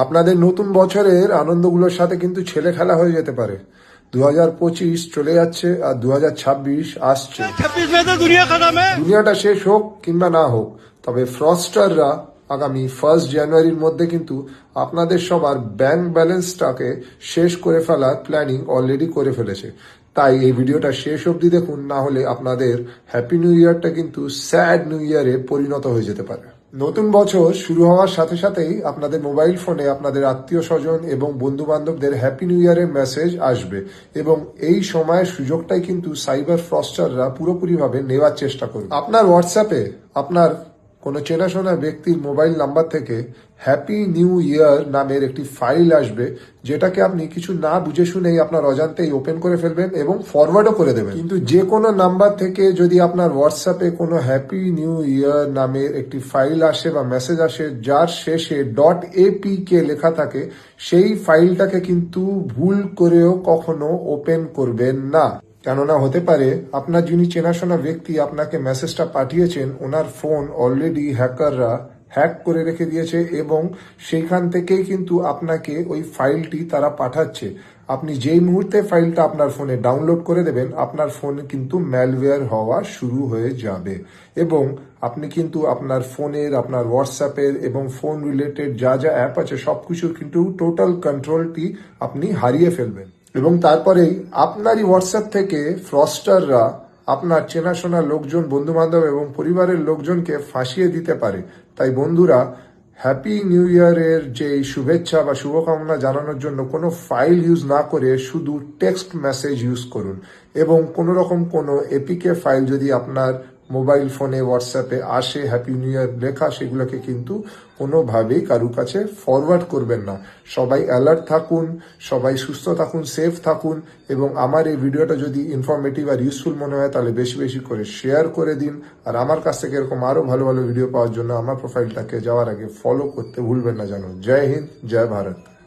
আপনাদের নতুন বছরের আনন্দগুলোর সাথে কিন্তু ছেলে খেলা হয়ে যেতে পারে। 2025 চলে যাচ্ছে আর 2026 আসছে। দুনিয়াটা শেষ হোক কিংবা না হোক, তবে ফ্রস্টাররা আগামী 1 জানুয়ারির মধ্যে কিন্তু আপনাদের সবার ব্যাংক ব্যালেন্সটাকে শেষ করে ফেলার প্ল্যানিং অলরেডি করে ফেলেছে। তাই এই ভিডিওটা শেষ অবধি দেখুন, না হলে আপনাদের হ্যাপি নিউ ইয়ারটা কিন্তু স্যাড নিউ ইয়ারে পরিণত হয়ে যেতে পারে। নতুন বছর শুরু হওয়ার সাথে সাথেই আপনাদের মোবাইল ফোনে আপনাদের আত্মীয় স্বজন এবং বন্ধু বান্ধবদের হ্যাপি নিউ ইয়ারের মেসেজ আসবে, এবং এই সময়ের সুযোগটাই কিন্তু সাইবার ফ্রস্টাররা পুরোপুরিভাবে নেওয়ার চেষ্টা করবে। আপনার হোয়াটসঅ্যাপে আপনার কোনো চেনাশোনা ব্যক্তির মোবাইল নাম্বার থেকে হ্যাপি নিউ ইয়ার নামের একটি ফাইল আসবে, যেটাকে আপনি কিছু না বুঝে শুনেই আপনার অজান্তেই ওপেন করে ফেলবেন এবং ফরওয়ার্ডও করে দেবেন। কিন্তু যে কোনো নাম্বার থেকে যদি আপনার হোয়াটসঅ্যাপে কোনো হ্যাপি নিউ ইয়ার নামের একটি ফাইল আসে বা মেসেজ আসে যার শেষে .apk লেখা থাকে, সেই ফাইলটাকে কিন্তু ভুল করেও কখনো ওপেন করবেন না। কেননা হতে পারে আপনার যিনি চেনাশোনা ব্যক্তি আপনাকে মেসেজটা পাঠিয়েছেন, ওনার ফোন অলরেডি হ্যাকাররা হ্যাক করে রেখে দিয়েছে এবং সেইখান থেকেই কিন্তু আপনাকে ওই ফাইলটি তারা পাঠাচ্ছে। আপনি যেই মুহূর্তে ফাইলটা আপনার ফোনে ডাউনলোড করে দেবেন, আপনার ফোনে কিন্তু ম্যালওয়্যার হওয়া শুরু হয়ে যাবে এবং আপনি কিন্তু আপনার ফোনের, আপনার হোয়াটসঅ্যাপের এবং ফোন রিলেটেড যা যা অ্যাপ আছে সবকিছুর কিন্তু টোটাল কন্ট্রোলটি আপনি হারিয়ে ফেলবেন। এবং তারপরেই আপনারই হোয়াটসঅ্যাপ থেকে ফ্রস্টাররা আপনার চেনাশোনা লোকজন, বন্ধু বান্ধব এবং পরিবারের লোকজনকে ফাঁসিয়ে দিতে পারে। তাই বন্ধুরা, হ্যাপি নিউ ইয়ারের যে শুভেচ্ছা বা শুভকামনা জানানোর জন্য কোনো ফাইল ইউজ না করে শুধু টেক্সট মেসেজ ইউজ করুন, এবং কোনো রকম কোনো এপিকে ফাইল যদি আপনার মোবাইল ফোনে, হোয়াটসঅ্যাপে আসে হ্যাপি নিউ ইয়ার লেখা, সেগুলোকে কিন্তু কোনোভাবেই কারুর কাছে ফরওয়ার্ড করবেন না। সবাই অ্যালার্ট থাকুন, সবাই সুস্থ থাকুন, সেফ থাকুন, এবং আমার এই ভিডিওটা যদি ইনফরমেটিভ আর ইউজফুল মনে হয় তাহলে বেশি বেশি করে শেয়ার করে দিন। আর আমার কাছ থেকে এরকম আরও ভালো ভালো ভিডিও পাওয়ার জন্য আমার প্রোফাইলটাকে যাওয়ার আগে ফলো করতে ভুলবেন না। জানো, জয় হিন্দ, জয় ভারত।